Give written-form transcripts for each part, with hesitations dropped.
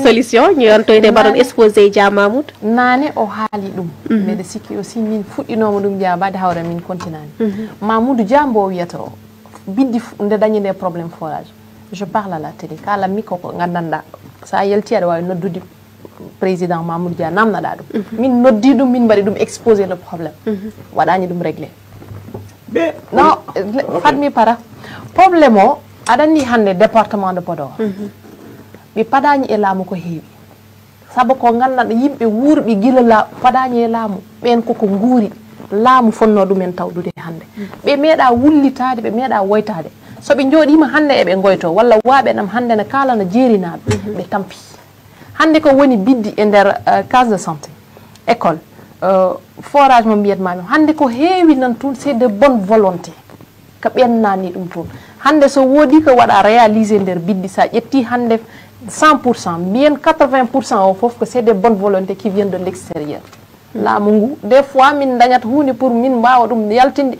solution ñu yon toyde baron exposé Dia Mamoudou nane o haali dum mais de sikki aussi min fuddinoma dum jaabade hawra min kontinani Mamoudou Dia mbo wiyata o biddi nde dañi problème forage je parle à la télé kala mi ko ngandanda sa yelti ada wawi noddude président Mamoudou Dia namnada dum min noddi dum min bari dum exposer le problème wadani dum régler be non fadmi para problème o adani hande département de Podor bi padani e laamu ko heewi sabo ko ngannda yimbe wurbi gila la padani e laamu ben koko nguuri laamu fonno dum en tawdude hande be meeda wullitaade be meeda woytaade so be jodima hande e be ngoyto walla waabe nam hande na kala na jeerinaabe be tampi hande ko woni biddi e der case de santé école forage mo biyat mami hande ko heewi nan tun c'est de bonne volonté ka bennani dum tun hande so wodi ko wada réaliser der biddi sa yetti hande 100%, bien 80% au fof que c'est des bonnes volontés qui viennent de l'extérieur. La mungu des fois min dañat huuni pour min bawa dum yaltindi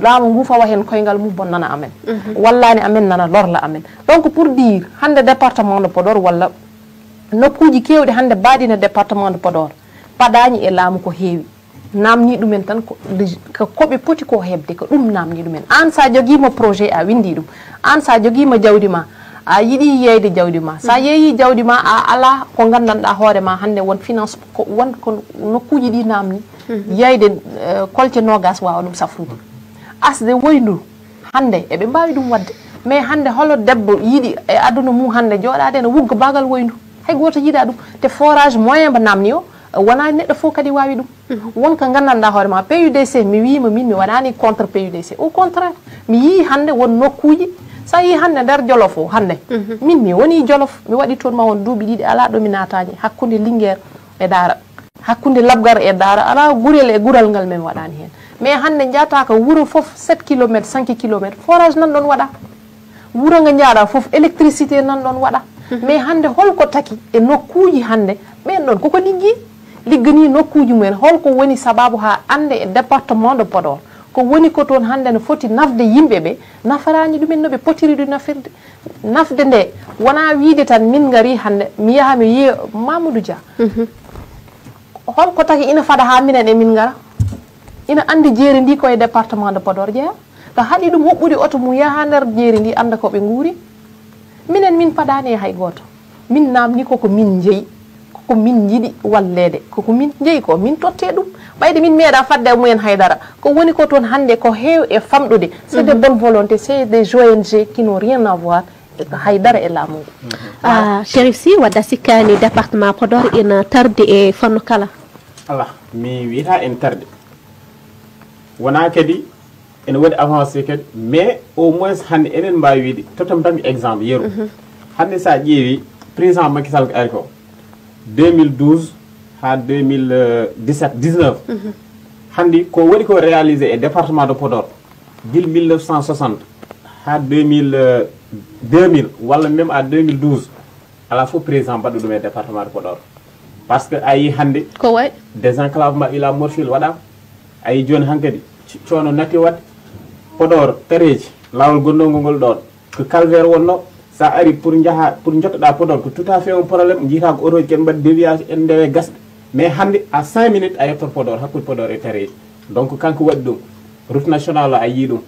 la mungu fa wahen koyngal mu bonnana amen wallani amen nana lorla amen donc pour dire hande département de Podor walla nokkuji kewde hande baadina département de Podor padani e laamu ko heewi namni dumen tan ko be poti ko hebde ko dum namni dumen an sa jogima projet a windi dum an sa jogima jawdi ma a yidi yeyde jawdi ma sa yeyi jawdi ma a ala ko gandanda hoore ma hande won finance ko won ko nokkuji di namni yeyde kolce nogas wa dum safrude asde woyndu hande e be mbawi dum wadde mais hande holo debbo yidi e aduna mum hande jodade no wugga bagal woyndu hay goto yida dum te forage moyen ba namni o wona neddo fo kadi wawi dum won ka gandanda hoore ma PUDC mi wiima min mi wadani contre PUDC au contraire mi yi hande won nokkuji sa yi hande der jolofo hande min mi woni jolof mi wadi ton ma won duubi didi ala do mi nataaji hakkunde Linguère e Dara hakkunde Labgar e Dara ala gurel e gural ngal men wadani hen mais hande jaata ka wuro fof 7 km 5 km forage nan don wada wuro nga jaada fof électricité nan don wada mais hande holko taki e nokkuji hande ben don koko liggani nokkuji men holko woni sababu ha ande e département de Podor ko woni ko ton hande no foti nafde yimbeɓe nafarani ɗumen no ɓe potiriɗo nafirde nafde nde wona wiide tan min gari hande mi yaha mi yiya Mamoudou Dia holko taki ina fada ha minen e min gara ina andi jeeri ndi koye département de Podor jeeya ko haɗi ɗum hoɓɓude oto mum yaha nder jeeri ndi anda ko ɓe guuri minen min padani e hay goto min namni koko min jeeyi koko min yiɗi wallede koko min jeeyi ko min totte ɗum ɓayde min meeɗa fadde e mumen haydara ko woni ko toon hande ko heew e famɗude c'est de bonne volonté c'est des ONG qui n'ont rien à voir e haydara e laamu Chérif Sy wadda sikkani département Podor ina tarde e fanno kala ala mi wiyata en tarde wona kadi ene waɗi avancé kadi mais au moins hande enen mbawi wiide totam tan exemple yeru hande sa ƴeewi président Macky Sall ko ari ko 2012 ha 2017 19 handi ko wari ko réalisé e département de Podor gil 1960 ha 2000 walla même à 2012 ala fo président baɗɗo ɗum e département de Podor par ce que ayi hande ko way désenclavement ila morphil waɗama ayi joni hankadi coono natti wadde Podor tareji lawol gonnolngol ngol ɗon ko calvaire wonno sa ari pour jaha pour jottoɗa Podor ko tout à fait un problème jiita ko auto ken mbaɗi déviation en ndewe gasɗe mais hande à 5 minutes a yettor Podor hakkude Podor e tareji donc kanko waɗi ɗum route nationale a yii ɗum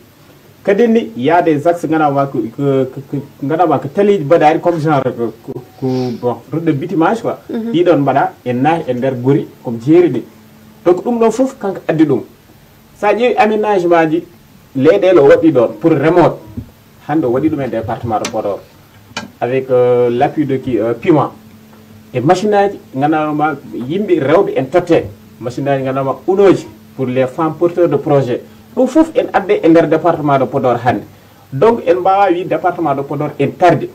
kadi ni y a des axes ganama ko taliji mbaɗari comme genre ko bon route de bitumage quoi ɗiɗon mbaɗa en naati e nder gori comme jeeri ɗi donc ɗum ɗon foof kanko addi ɗum sa ƴeewi aménagement ji leyɗele o waɗi ɗon pour remote hande o waɗi ɗum e département de Podor avec l'appui de qui Puma et machine aji gandanoma yimɓe rewɓe en totte machine aji gandanoma unoji pour les femmes porteurs de projet ɗum foof en adde e nder département de Podor hande donc en mbawa wi département de Podor en tarde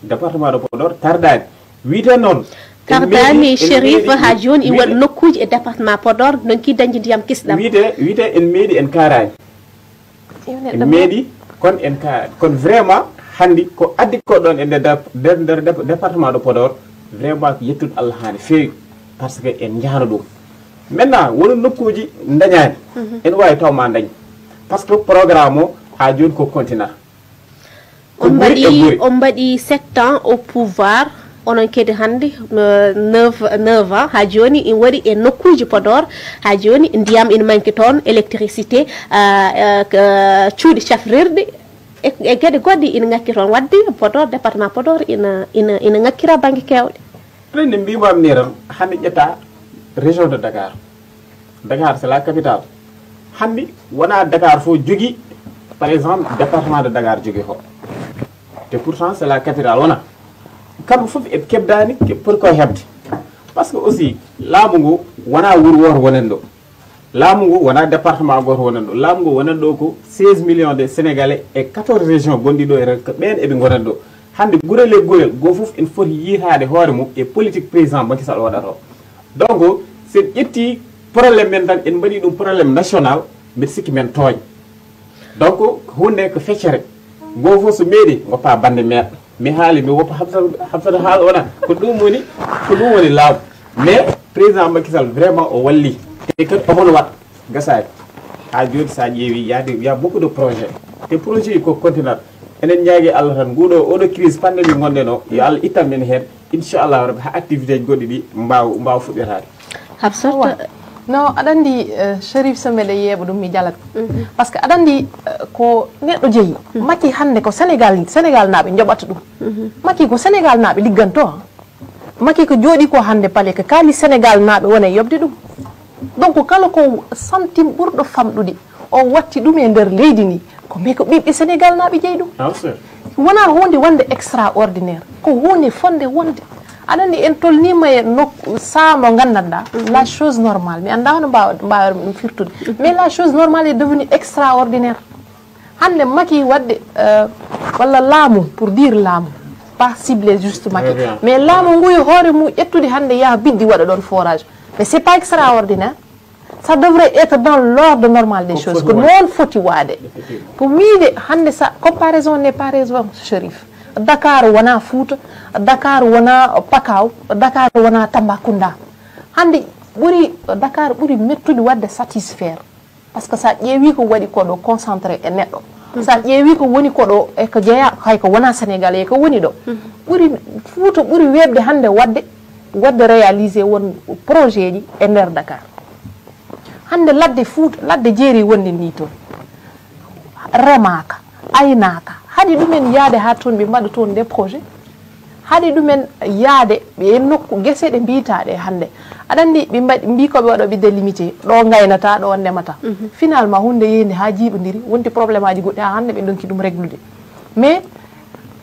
département de Podor tardani wiite noon tardani Chérif ha joni i waɗi nokkuji e département Podor donki dañde ndiyam kisɗam wiite en meeɗi en karani en meeɗi kono en karani kono vraiment handi ko addi ko ɗon e nder département de Podor vraiment ko yettude Allah hani feewi par ce que en jahano ɗum maintenant woni nokkuji dañani en wawi tawma dañ par ce que programme o ha joni ko continent on mbaɗi 7 ans au pouvoir onon kedi hande 9 ans ha joni in wari e nokkuji Podor ha joni ndiyam ina manki toon électricité cuuɗi cafrirɗe e gueɗe goɗɗe ina ngakki toon wadde Podor département Podor ina ngakkira banggue kewɗe nde mbimam ni tan hande ƴetta région de Dakar c'est la capitale hande wona Dakar fo jogui par exemple département de Dakar jogui ko et pourtant c'est la capitale wona kamɓe fof eɓe kebdani pour ko hebde par ce que aussi laamu ngu wona wuuro woto wonen ɗo laamu ngu wona département goto wonen ɗo laamu ngu wonen ɗo ko 16 millions de sénégalais et 14 régions gonɗi ɗo e ko ɓen eɓe gonen ɗo hande gurel e gurel go fof en foti yitade hoore mum e politique président Macky Sall waɗata o donc sen ƴetti probléme men tan en mbaɗi ɗum probléme national mbiɗa sikki men tooñ donc hunde ko feccere go fof so meeɗi goppa bande meɗa mi haali mi woppa habsata haal wona ko ɗum woni laamu mais président Macky Sall vraiment o walli te kadi omono wat gasaki ha joni sa ƴeewi ya beaucoup de projet te projet ko continue enen ñaagui Allah tan nguɗo oɗo crise pandémie gonɗen o yo Allah ittan men hen inchallah rabbi ha activité ji goɗɗi ɗi mbawa fuɗɗitade Hafsat no aɗa andi Cherif so mbeɗa yeeɓa ɗum mi jalat par ce que aɗa andi ko neɗɗo jeeyi Macky hande ko Sénégal naaɓe joɓata ɗum Macky ko Sénégal naaɓe ligganto Macky ko jooɗi ko hande paale ko kaali Sénégal naaɓe wona yobde ɗum donc kala ko centime ɓurɗo famɗude o watti ɗum e nder leydi ndi ko mais ko ɓiɓɓe Sénégal naaɓe jeeyi ɗum wona hunde wonde extraordinaire ko hunde fonde wonde aɗa andi en tolnima e nokku saamo gandanɗa la chose normale mi anda hono mbawatmi ɗum firtude mais la chose normale est devenue extraordinaire hande Macky wadde walla laamu pour dire laamu pas ciblé juste Macky mais laamu ngu e hoore mum ƴettude hande yaha biddi waɗa ɗon forage mais c'est pas extraordinaire ça devrait être dans l'ordre normal des choses ko noon foti waade ko wiide hande sa comparaison n'est pas raison Cherif Dakar wona Fouta Dakar wona Pakaw Dakar wona Tambacounda hande Dakar ɓuuri mettude wadde satisfaire par ce que sa ƴeewi ko waɗi koɗo concentré e neɗɗo sa ƴeewi ko woni koɗo e ko jeeya hayko wona sénégalais ko woni ɗo Fouta ɓuuri webde hande wadde réalisé won projet ji e nder Dakar hande ladde Fouta ladde jeeri wonde ni toon remaka aynaka haɗi ɗumen yaade ha toon ɓe mbaɗa toon des projet haɗi ɗumen yaade ɓe nokku guese ɗe mbitaɗe hande aɗa andi ɓe mbi koɓe waɗo ɓe délimité ɗo gaynata ɗo ndemata finalement hunde yeyde ha jiiɓodiri wonti probléme aji goɗɗi ha hande ɓe donki ɗum réglude mais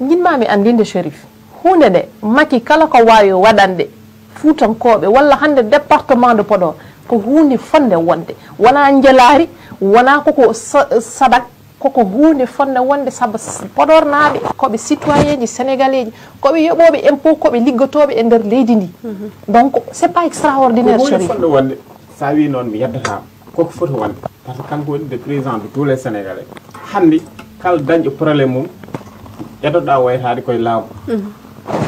jinmami andinde Cherif hunde nde Macky kala ko wawi waɗande Fuutankoɓe walla hande département de Podor ko hunde fonde wonde wona jelari wona koko sadak koko hunde fonde wonde saabu Podor naaɓe koɓe citoyen ji sénégalais ji koɓe yoɓoɓe impôt koɓe liggotoɓe e nder leydi ndi donc c'est pas extraordinaire Cherif fonde wonde sa wi noon mi yeddata koko foti wonde par ce que kanko woni de président de tous les sénégalais hande kala dañƴo probléme mum ƴettoɗa waytade koye laamu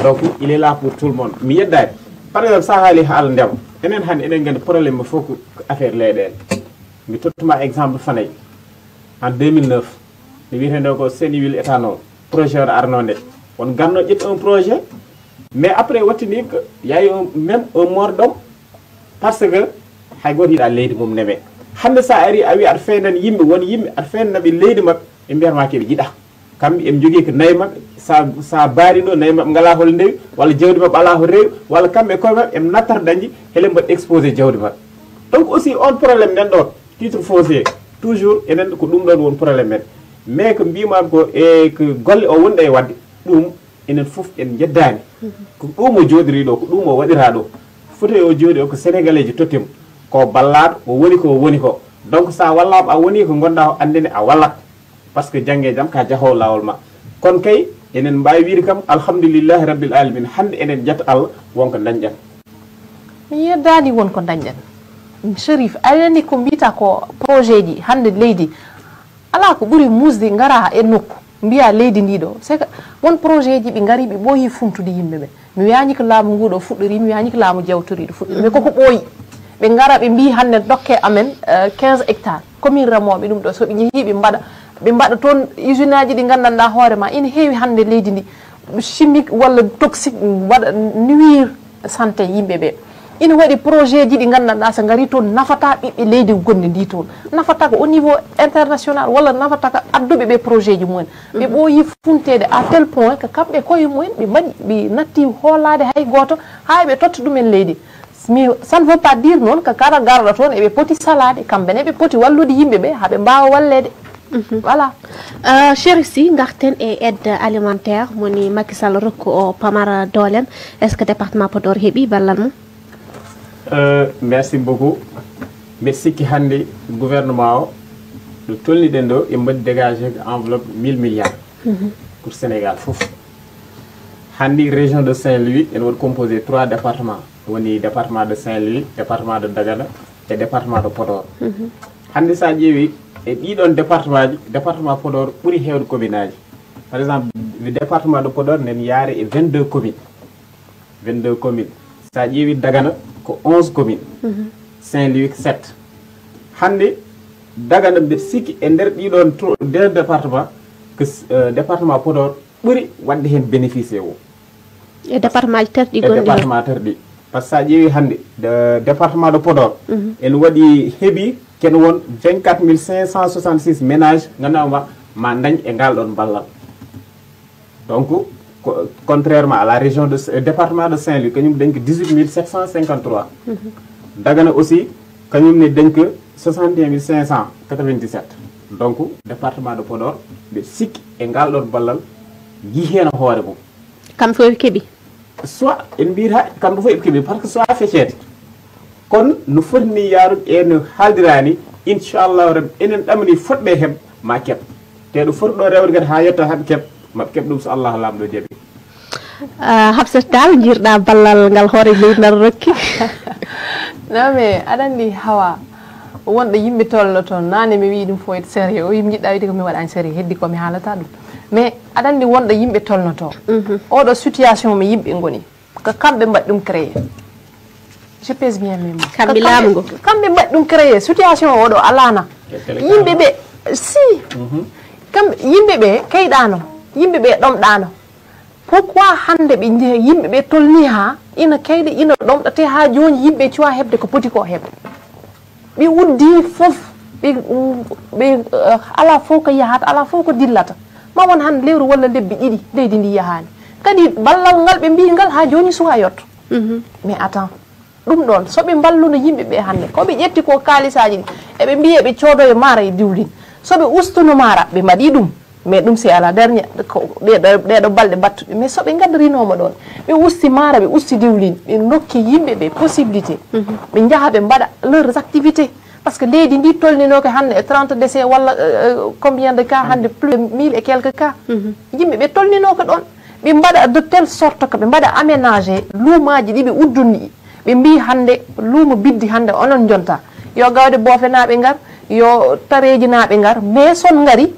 donc il est là pour tout le monde mi yeddani par exemple sa haali haala ndema enen hande enen gandi probléme fof ko affaire leyɗele mi tottuma exemple Fanayi en 2009 mi wiyetende ko Sénéwil éthanol projet o arno nde on ganno ƴetti un projet mais après wattini ko yayi même un mort d'homme par ce que hay goto yiiɗa leydi mum neme hande sa ari a wi aɗa feynan yimɓe won yimɓe aɗa feynanaɓe leydi mabɓe ɓe mbiyatma keɓe yiiɗa kamɓe eɓe jogui ko nayyi mabɓe sa baari ɗo nayyi mabɓe ngala hol ndewi walla jawdi mabɓe ala ho rewi walla kamɓe koye mabɓe eɓe nattata dañji hele mbaɗi exposé jawdi mabɓe donc aussi on probléme nan ɗon titre foncier toujours enen ko ɗum ɗon won probléme men mais ko mbimami ko e ko golle o wonɗo e wadde ɗum enen foof en jeddani ko ɗum o jooɗiri ɗo ko ɗum o waɗira ɗo foti o jooɗi o ko sénégalais ji tottima ko ballaɗo o woni ko donc sa wallama a woni ko gonɗa o andene a wallat par ce que jangge jaam ka jahowo lawol ma kono kay enen mbawi wiide kam alhamdoulillahi rabbil alamin hande enen jetta Allah wonko dañƴen mi yeddani wonko dañƴen Cherif aɗani ko mbita ko projet ji hande leydi ala ko ɓuuri musde gara e nokku mbiya leydi ndi ɗo c'est que won projet ji ɓe gari ɓe ɓooyi funtude yimɓeɓe mi wiyani ko laamu nguɗo fuɗɗori mi wiyani ko laamu jawtoriɗo fuɗɗori mais koko ɓooyi ɓe gara ɓe mbi hande dokke amen 15 hectares commune remoɓe ɗum ɗo soɓe jeehi ɓe mbaɗa toon usine aji ɗi gandanɗa hoorema ina heewi hande leydi ndi chimique wala toxique waɗa nuire santé yimɓe ɓe ina waɗi projet ji ɗi gandanɗa so gari toon nafata ɓiɓɓe leydi gonɗi ndi toon nafata ko au niveau international walla nafata ko adduɓe ɓe projet ji mumen ɓe ɓooyi funtede à tel point que kamɓe koye mumen ɓe mbaɗi ɓe natti hoolade hay goto ha ɓe totta ɗumen leydi mais ça ne veut pas dire noon ko kala garɗo toon eɓe poti salade kamɓene ɓe poti wallude yimɓe ɓe haɓe mbawa wallede voilà Chérif Sy garten e aide alimentaire moni Macky Sall rokku o pamara dolem est ce que département Podor heeɓi ballal mum merci beaucoup mbiɗa sikki hannde gouvernement o ɗo tolniɗen ɗo e mbaɗi dégagé enveloppe 1000 milliards pour Sénégal fof hannde région de Saint-Louis ene waɗi composé 3 départements woni département de Saint-Louis département de Dagana et département de Podor hannde sa ƴeewi e ɗiɗon département Podor ɓuri heewde commune aji par exemple le département de Podor nen yaare e 22 communes sa ƴeewi Dagana ko 11 communes Saint-Louis 7 hannde Dagana mbiɗa sikki e nder ɗiɗon deux département que département Podor ɓuri wadde hen bénéficié o e département ji terɗi e département terɗi par ce que sa ƴeewi hannde département de Podor en waɗi heeɓi ken won 24 566 ménages ganduɗa ma dañ e ngal ɗon ballal donc contrairement à la région de département de Saint-Louis kañum dañ ko 18 753 Dagana aussi kañum ne dañ ko 61 597 donc département de Podor ɓe sikki e ngal ɗon ballal yi hen hoore mum kam fof keeɓi soit en mbiyata kamɓe fof eɓe keeɓi par ce que soit feccede kono no foti ni yaarude e no haaldirani inchallahu rabbi enen ɗamani fotɓe heɓ ma keɓ te ɗo foti ɗo rewde kadi ha yetta haɓe keɓ maɓe keɓ ɗum so Allah laamɗo jaɓi Hafsat Tall jiirɗa ballal ngal hoore leydi nar rokki non mais aɗa andi Hawa wonɗo yimɓe tolno toon nane mi wi ɗum fo e sérieux o yimi jiɗɗa wide komi waɗani sérieux heddi komi haalata ɗum mais aɗa andi wonɗo yimɓe tolnoto oɗo situation mi yimɓe goni ko kamɓe mbaɗi ɗum créé je pèse bien mes mots kamɓe laamu ngo kamɓe mbaɗi ɗum créé situation oɗo alana yimɓe ɓe si kamɓe yimɓe ɓe kayɗano yimɓe ɓe ɗomɗano pourquoi hande ɓe yimɓe ɓe tolni ha ina kayɗe ina ɗomɗate ha joni yimɓe cuwa heɓde ko poti ko heɓde ɓe uddi foof ɓe ala fof ko yahata ala fof ko dillata ma won hande lewru walla lebbi ɗiɗi leydi ndi yahani kadi ballal ngal ɓe mbi ngal ha joni suwa yotto mais attends ɗum ɗon soɓe balluno yimɓe ɓe hande koɓe ƴetti ko kalisaji ɗi eɓe mbiye ɓe coodoyo maara e diwlin soɓe ustuno maara ɓe mbaɗi ɗum mais ɗum c'est à la dernière ɗeɗo balɗe battuɗe mais soɓe gaddarinoma ɗon ɓe usti maara ɓe usti diwlin ɓe dokki yimɓe ɓe possibilité ɓe jaaha ɓe mbaɗa leurs activités par ce que leydi ndi tolninoke hande e 30 décès walla combien de cas hande plus de 1000 et quelques cas yimɓe ɓe tolninoke ɗon ɓe mbaɗa de telle sorte que ɓe mbaɗa aménagé luumaji ɗi ɓe udduni ɓe mbi hande luumo biddi hande onon jonta yo gawde boofe naaɓe ngar yo tareji naaɓe ngar mais son ngari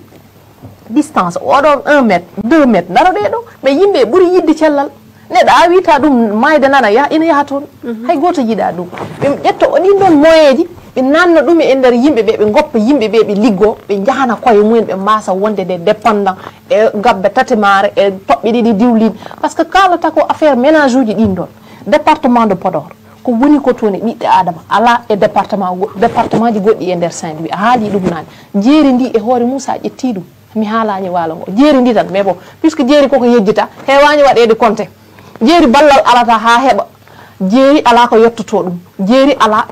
distance oɗon 1 métre 2 métre daroɗe ɗo ɓe yimɓe ɓuuri yidde cellal neɗɗo a wita ɗum mayde nana ina yaha toon hay goto yiiɗa ɗum ɓe ƴetto o ɗin ɗon moyen ji ɓe nanna ɗum e nder yimɓe ɓe ɓe goppa yimɓe ɓe ɓe liggo ɓe jahana koye mumen ɓe mbasa wonde des dépendant e gabbe tatemare e toɓɓe ɗiɗi diwlin par ce que kalata ko affaire ménage uji ɗin ɗon département de Podor ko woni ko toon e ɓiɓɓe adama ala e département ji goɗɗi e nder Saint-Louis a haali ɗum nane jeeri ndi e hoore mum sa ƴetti ɗum mi haalani waalo ngo jeeri ndi tan mais bon puisque jeeri koko yejjita hewani waɗede compté jeeri ballal alata ha heɓa jeeri ala ko yettoto ɗum jeeri ala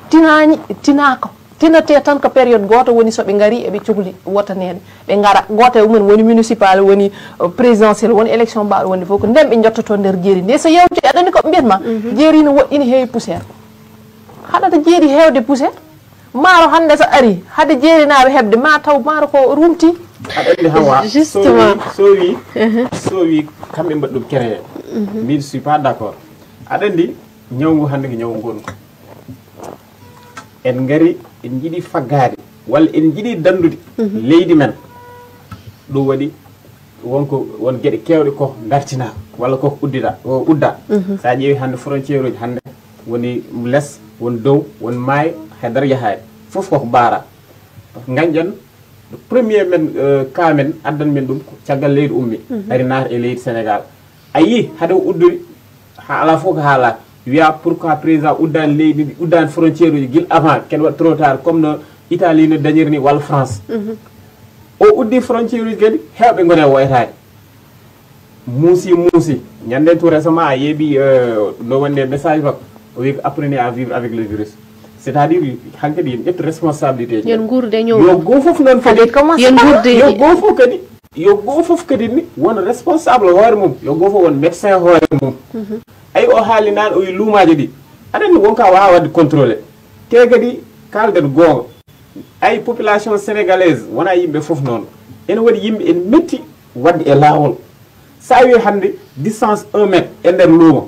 tinako tinate tan ko période goto woni soɓe gari eɓe cuhli wotaneɗe ɓe gara goto e mumen woni municipal woni présidentiel woni élection mbaɗo wonde fof ko nden ɓe jottoto nder jeeri nde so yewti aɗani koɓe mbiyatma jeeri no woɗɗini heewi poussiére haɗata jeeri hewde poussiére maaro hande so ari hade jeeri naɓe heɓde ma taw maaro ko rumti aɗa andi Hawa justement so wi kamɓe mbaɗi ɗum créé mi ne suis pas d' accord aɗa andi ñawngu hannde ko ñawngu gonɗo en ngari en jiiɗi faggade walla en jiiɗi dandude leydi men ɗum waɗi won gueɗe kewɗe ko dartina walla koko udda sa ƴeewi hannde frontiére uji hannde woni less won dow won maayo haydara yahaade fof koko baara gañƴan premier men cas men addan men ɗum caggal leydi ummi ari naata e leydi Sénégal ayi hade uddu ala fof ko haala wiya pourquoi président uddan leydi uddan frontière uji gil avant ken wat trop tard comme no Italie no dañirni walla France o uddi frontière uji kadi hewɓe gone woytade muusi ñanden tout récemment a yeeɓi no wonde message makko o wi apprenez à vivre avec le virus c'est à dire hankadi yen ƴettu responsabilité yen gurde yo goo fof noon kadi yen gurde yo goo fof kadi yo goo fof kadi ni won responsable hoore mum yo goo fof won médecin hoore mum ay o haali naan o wi luumaji ɗi aɗanni wonka wawa wadde contrôlé te kadi kalden goonga ay population sénégalaise wona yimɓe fof noon ene waɗi yimɓe en metti wadde e laawol sa wi hannde distance 1 mètre e nder luuma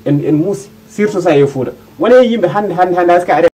en muusi surtout sa e Fouta wona yimɓe hannde haske